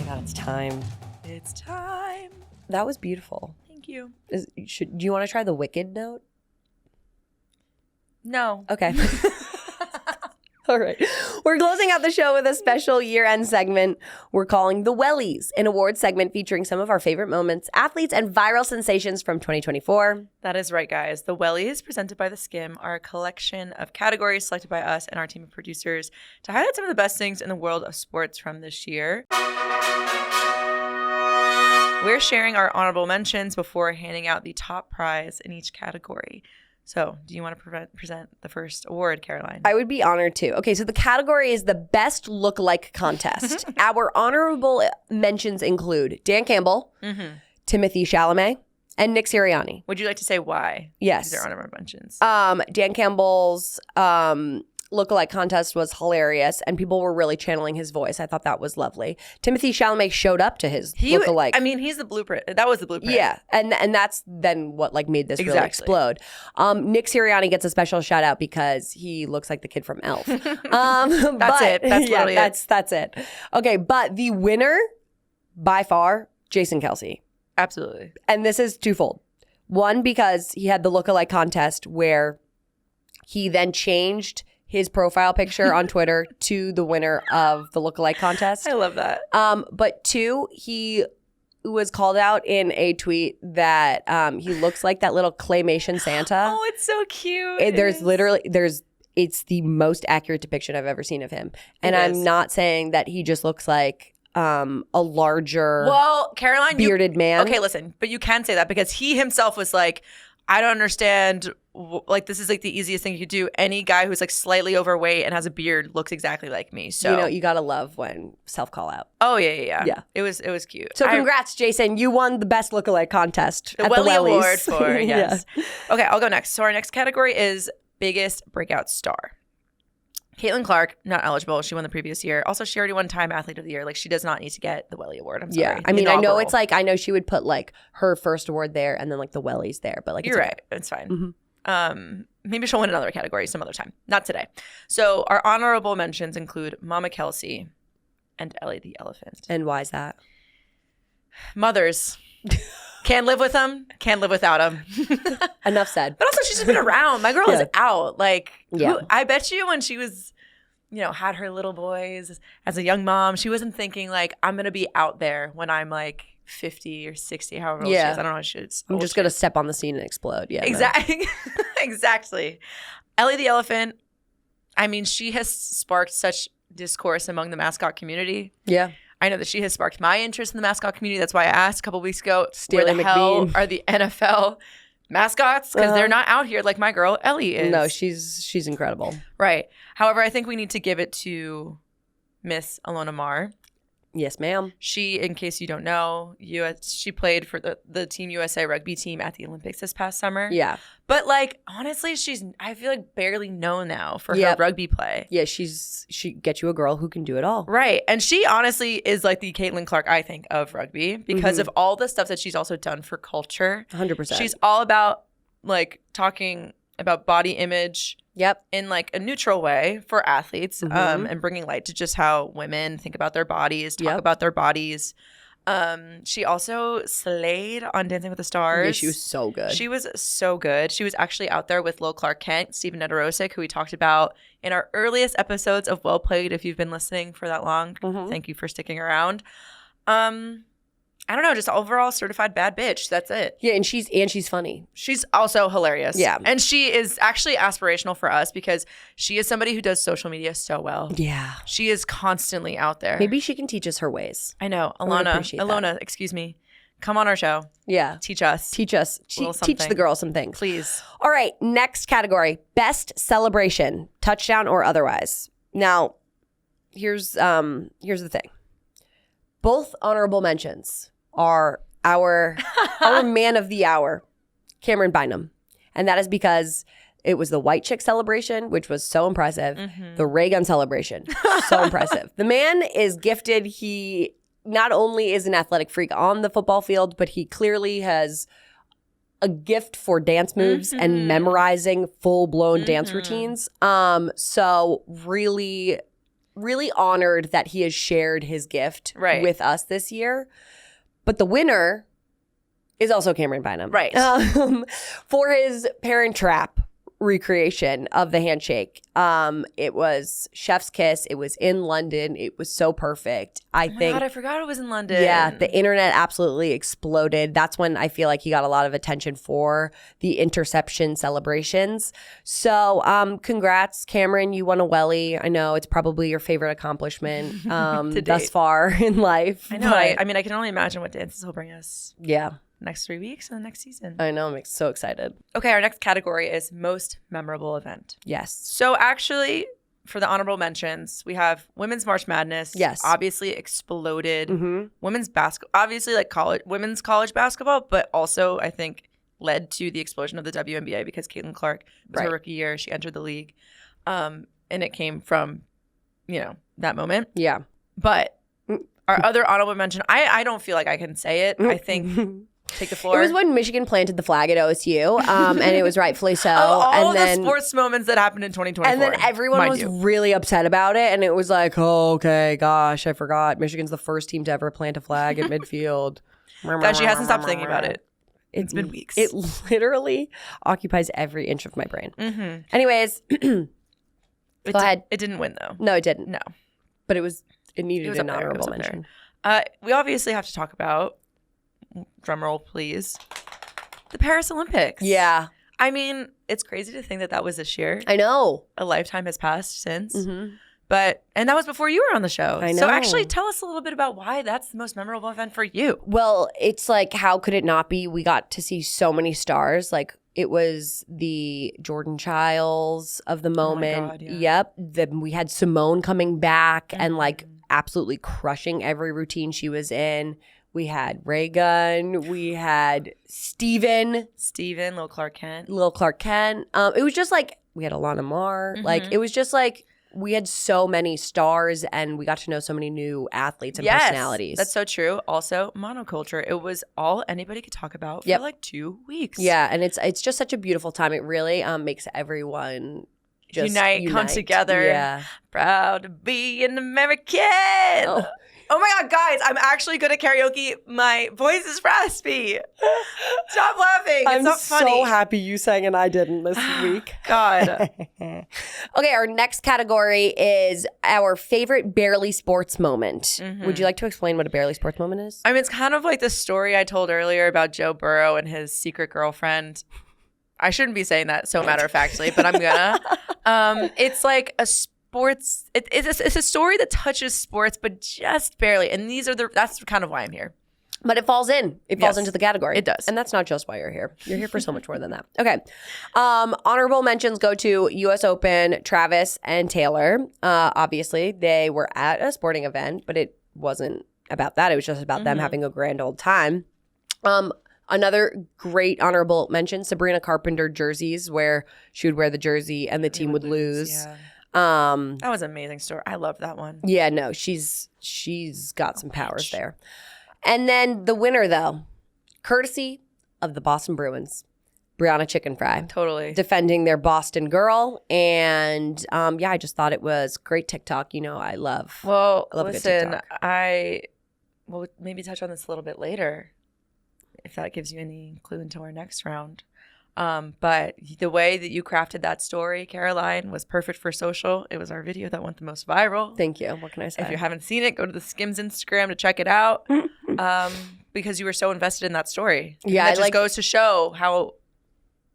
God, it's time. It's time. That was beautiful. Thank you. Do you want to try the Wicked note? No. Okay. All right. We're closing out the show with a special year-end segment we're calling The Wellies, an awards segment featuring some of our favorite moments, athletes, and viral sensations from 2024. That is right, guys. The Wellies, presented by The Skim, are a collection of categories selected by us and our team of producers to highlight some of the best things in the world of sports from this year. We're sharing our honorable mentions before handing out the top prize in each category. So, do you want to present the first award, Caroline? I would be honored to. Okay, so the category is the Best Look-Alike Contest. Our honorable mentions include Dan Campbell, Timothy Chalamet, and Nick Sirianni. Would you like to say why? Yes. These are honorable mentions. Dan Campbell's look-alike contest was hilarious, and people were really channeling his voice. I thought that was lovely. Timothy Chalamet showed up to his look-alike. I mean, he's the blueprint. That was the blueprint. Yeah, and that's then what made this really explode. Nick Sirianni gets a special shout out because he looks like the kid from Elf. That's it. That's literally it. That's it. Okay, but the winner by far, Jason Kelce. Absolutely. And this is twofold. One, because he had the look-alike contest where he then changed his profile picture on Twitter to the winner of the look-alike contest. I love that. But two, he was called out in a tweet that he looks like that little claymation Santa. Oh, it's so cute. It's the most accurate depiction I've ever seen of him. And I'm not saying that he just looks like a larger Caroline, bearded man. Okay, listen, but you can say that because he himself was like, I don't understand. Like, this is like the easiest thing you could do. Any guy who's like slightly overweight and has a beard looks exactly like me. So you gotta love when self-call out. Oh yeah. It was cute. So congrats, Jason. You won the Best Lookalike contest the at Wellie the Wellies. Award for yes. Yeah. Okay, I'll go next. So our next category is Biggest Breakout Star. Caitlin Clark, not eligible. She won the previous year. Also, she already won Time Athlete of the Year. Like, she does not need to get the Wellie Award. I'm sorry. Yeah, I mean, inaugural. I know it's like, I know she would put like her first award there and then like the Wellies there, but like you're right. It's fine. Maybe she'll win another category some other time. Not today. So our honorable mentions include Mama Kelsey and Ellie the Elephant. And why is that? Mothers. Can't live with them. Can't live without them. Enough said. But also, she's just been around. My girl is out. Like, yeah. I bet you when she was, had her little boys as a young mom, she wasn't thinking like, I'm going to be out there when I'm like 50 or 60, however old she is. I don't know how she is. I'm just going to step on the scene and explode. Yeah. Exactly. Exactly. Ellie the Elephant, I mean, she has sparked such discourse among the mascot community. Yeah. I know that she has sparked my interest in the mascot community. That's why I asked a couple weeks ago, where the hell are the NFL mascots? Because they're not out here like my girl Ellie is. No, she's incredible. Right. However, I think we need to give it to Miss Alona Mar. Yes, ma'am. She, in case you don't know, she played for the Team USA rugby team at the Olympics this past summer. Yeah. But like, honestly, I feel like barely known now for her rugby play. Yeah, she gets you a girl who can do it all. Right. And she honestly is like the Caitlin Clark, I think, of rugby because of all the stuff that she's also done for culture. 100%. She's all about like talking about body image. Yep. In like a neutral way for athletes, and bringing light to just how women think about their bodies, talk about their bodies. She also slayed on Dancing with the Stars. Yeah, she was so good. She was so good. She was actually out there with Lil Clark Kent, Steven Nedorosik, who we talked about in our earliest episodes of Well Played. If you've been listening for that long, thank you for sticking around. I don't know, just overall certified bad bitch. That's it. Yeah, and she's funny. She's also hilarious. Yeah. And she is actually aspirational for us because she is somebody who does social media so well. Yeah. She is constantly out there. Maybe she can teach us her ways. I know. Alona, excuse me. Come on our show. Yeah. Teach us. Teach the girl some things. Please. All right, next category. Best celebration, touchdown or otherwise. Now, here's the thing. Both honorable mentions are our man of the hour, Cameron Bynum. And that is because it was the white chick celebration, which was so impressive. The ray gun celebration, so impressive. The man is gifted. He not only is an athletic freak on the football field, but he clearly has a gift for dance moves and memorizing full-blown dance routines. So really really honored that he has shared his gift Right. with us this year. But the winner is also Cameron Bynum. Right. For his Parent Trap recreation of the handshake. It was chef's kiss. It was in London. It was so perfect. I think. God, I forgot it was in London. Yeah, the internet absolutely exploded. That's when I feel like he got a lot of attention for the interception celebrations. So congrats, Cameron. You won a Wellie. I know it's probably your favorite accomplishment thus far in life. I know. I mean, I can only imagine what dances will bring us. Yeah. Next 3 weeks and the next season. I know. I'm so excited. Okay, our next category is most memorable event. Yes. So actually, for the honorable mentions, we have Women's March Madness. Yes. Obviously exploded. Mm-hmm. Women's basketball, obviously like women's college basketball, but also I think led to the explosion of the WNBA because Caitlin Clark was her rookie year. She entered the league. And it came from, that moment. Yeah. But our other honorable mention, I don't feel like I can say it. I think... Take the floor. It was when Michigan planted the flag at OSU, and it was rightfully so. All the sports moments that happened in 2024. And then everyone was really upset about it, and it was like, oh, okay, gosh, I forgot. Michigan's the first team to ever plant a flag at midfield. Gosh, she hasn't stopped thinking about it. It's been weeks. It literally occupies every inch of my brain. Mm-hmm. Anyways, go ahead. It didn't win, though. No, it didn't. No. But it needed an honorable mention. We obviously have to talk about, drumroll please, the Paris Olympics. Yeah. I mean, it's crazy to think that was this year. I know. A lifetime has passed since. Mm-hmm. And that was before you were on the show. I know. So actually tell us a little bit about why that's the most memorable event for you. Well, it's like, how could it not be? We got to see so many stars. Like, it was the Jordan Childs of the moment. Oh my God, yeah. Yep. We had Simone coming back and like absolutely crushing every routine she was in. We had Reagan. We had Steven, Lil Clark Kent. It was just like, we had Alana Mar. Mm-hmm. Like, it was just like, we had so many stars and we got to know so many new athletes and personalities. That's so true. Also, monoculture. It was all anybody could talk about for like 2 weeks. Yeah, and it's just such a beautiful time. It really makes everyone just unite, come together. Yeah. Proud to be an American. Oh my God, guys, I'm actually good at karaoke. My voice is raspy. Stop laughing. It's not funny. I'm so happy you sang and I didn't this week. God. Okay, our next category is our favorite barely sports moment. Mm-hmm. Would you like to explain what a barely sports moment is? I mean, it's kind of like the story I told earlier about Joe Burrow and his secret girlfriend. I shouldn't be saying that so matter-of-factly, but I'm gonna. It's like a sports. It's a story that touches sports, but just barely. And that's kind of why I'm here. But it falls in. It falls into the category. It does. And that's not just why you're here. You're here for so much more than that. Okay. Honorable mentions go to U.S. Open, Travis and Taylor. Obviously, they were at a sporting event, but it wasn't about that. It was just about them having a grand old time. Another great honorable mention, Sabrina Carpenter jerseys, where she would wear the jersey and the team would lose. Yeah. That was an amazing story. I loved that one. Yeah, no, she's got some powers there. And then the winner, though, courtesy of the Boston Bruins, Brianna Chicken Fry. Totally. Defending their Boston girl. And I just thought it was great TikTok. I love Well, a good listen, TikTok. We'll maybe touch on this a little bit later, if that gives you any clue into our next round. But the way that you crafted that story, Caroline, was perfect for social. It was our video that went the most viral. Thank you. What can I say? If you haven't seen it, go to the Skims Instagram to check it out. Because you were so invested in that story. Yeah, and that just goes to show how,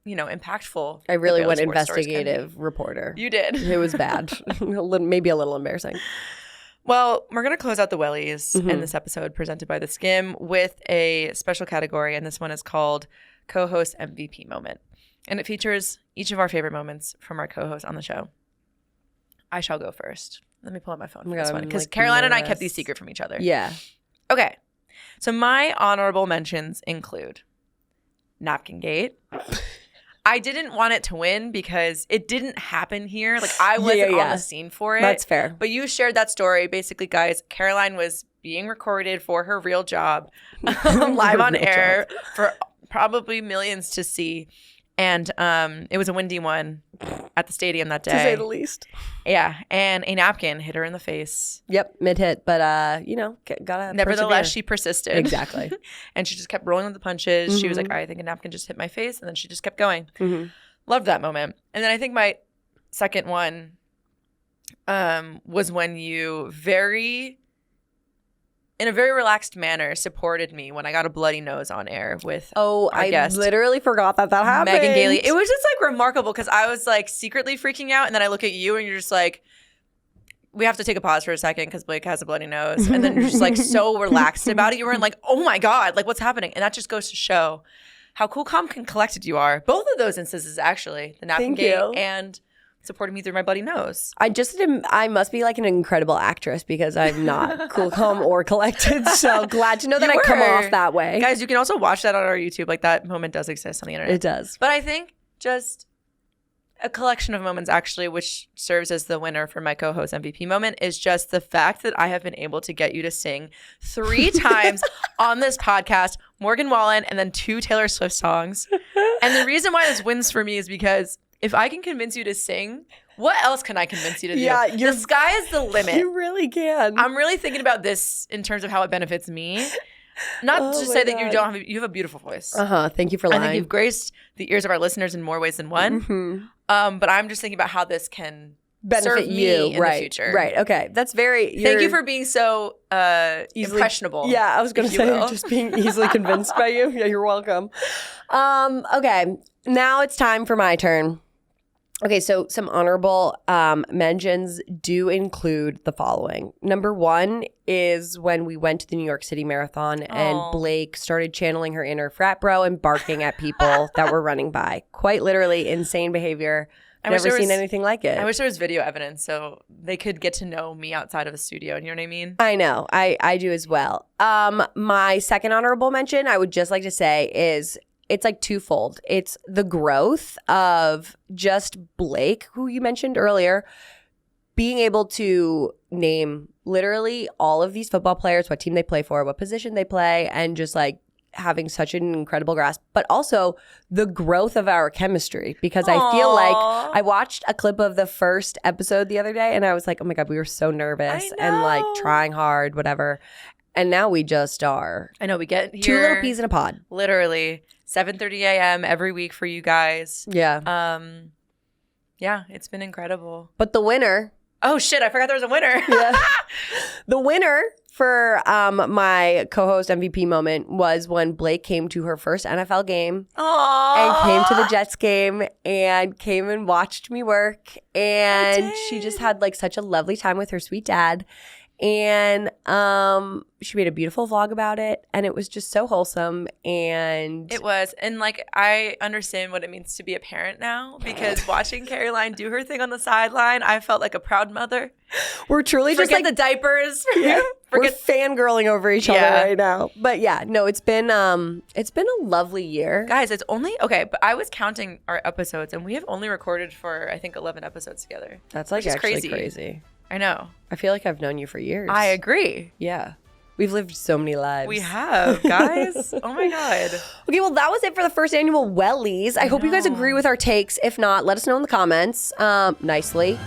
impactful. I really went investigative reporter. You did. It was bad. Maybe a little embarrassing. Well, we're going to close out the Wellies in this episode presented by the Skim with a special category, and this one is called Co-Host MVP Moment. And it features each of our favorite moments from our co-hosts on the show. I shall go first. Let me pull up my phone for this one, because Caroline and I kept these secret from each other. Yeah. Okay. So my honorable mentions include Napkin Gate. I didn't want it to win because it didn't happen here. Like, I wasn't on the scene for it. That's fair. But you shared that story. Basically, guys, Caroline was being recorded for her real job live on air for probably millions to see. And it was a windy one. at the stadium that day. To say the least. Yeah, and a napkin hit her in the face. Yep, mid-hit, but gotta Nevertheless, persevere. she persisted. Exactly. And she just kept rolling with the punches. She was like, I think a napkin just hit my face, and then she just kept going. Loved that moment. And then I think my second one was when you in a very relaxed manner, supported me when I got a bloody nose on air with I literally forgot that happened. Megan Gailey. It was just like remarkable because I was like secretly freaking out, and then I look at you and you're just like, we have to take a pause for a second because Blake has a bloody nose. And then you're just like so relaxed about it. You weren't like, oh my God, like what's happening? And that just goes to show how cool, calm, and collected you are. Both of those instances, actually, the napkin gate and supporting me through my bloody nose. I must be like an incredible actress because I'm not cool, calm, or collected. So glad to know that I come off that way. Guys, you can also watch that on our YouTube. Like that moment does exist on the internet. It does. But I think just a collection of moments actually, which serves as the winner for my co-host MVP moment, is just the fact that I have been able to get you to sing 3 times on this podcast, Morgan Wallen, and then 2 Taylor Swift songs. And the reason why this wins for me is because if I can convince you to sing, what else can I convince you to do? Yeah, the sky is the limit. You really can. I'm really thinking about this in terms of how it benefits me. Not to say that you have a beautiful voice. Thank you for lying. I think you've graced the ears of our listeners in more ways than one. But I'm just thinking about how this can benefit serve you me in the future. Right. Okay. That's very. Thank you for being so impressionable. Yeah, I was going to say just being easily convinced by you. Yeah, you're welcome. Okay. Now it's time for my turn. Okay, so some honorable mentions do include the following. Number 1 is when we went to the New York City Marathon and Blake started channeling her inner frat bro and barking at people that were running by. Quite literally insane behavior. I've never seen anything like it. I wish there was video evidence so they could get to know me outside of the studio. You know what I mean? I know. I do as well. My second honorable mention I would just like to say is it's like twofold. It's the growth of just Blake, who you mentioned earlier, being able to name literally all of these football players, what team they play for, what position they play, and just like having such an incredible grasp, but also the growth of our chemistry because I feel like I watched a clip of the first episode the other day and I was like, oh my God, we were so nervous and like trying hard, whatever. And now we just are. I know we get here. 2 little peas in a pod. Literally 7:30 a.m. every week for you guys. Yeah. Yeah, it's been incredible. But the winner. Oh shit, I forgot there was a winner. Yeah. The winner for my co-host MVP moment was when Blake came to her first NFL game. Aww. And came to the Jets game and came and watched me work. And she just had like such a lovely time with her sweet dad. And she made a beautiful vlog about it, and it was just so wholesome. And it was, and like I understand what it means to be a parent now because watching Caroline do her thing on the sideline, I felt like a proud mother. We're truly just like the diapers. We're fangirling over each other right now. But yeah, no, it's been a lovely year, guys. It's only okay, but I was counting our episodes, and we have only recorded for I think 11 episodes together. That's like actually crazy. I know. I feel like I've known you for years. I agree. Yeah. We've lived so many lives. We have, guys. Oh my God. Okay, well, that was it for the first annual Wellies. I hope you guys agree with our takes. If not, let us know in the comments nicely.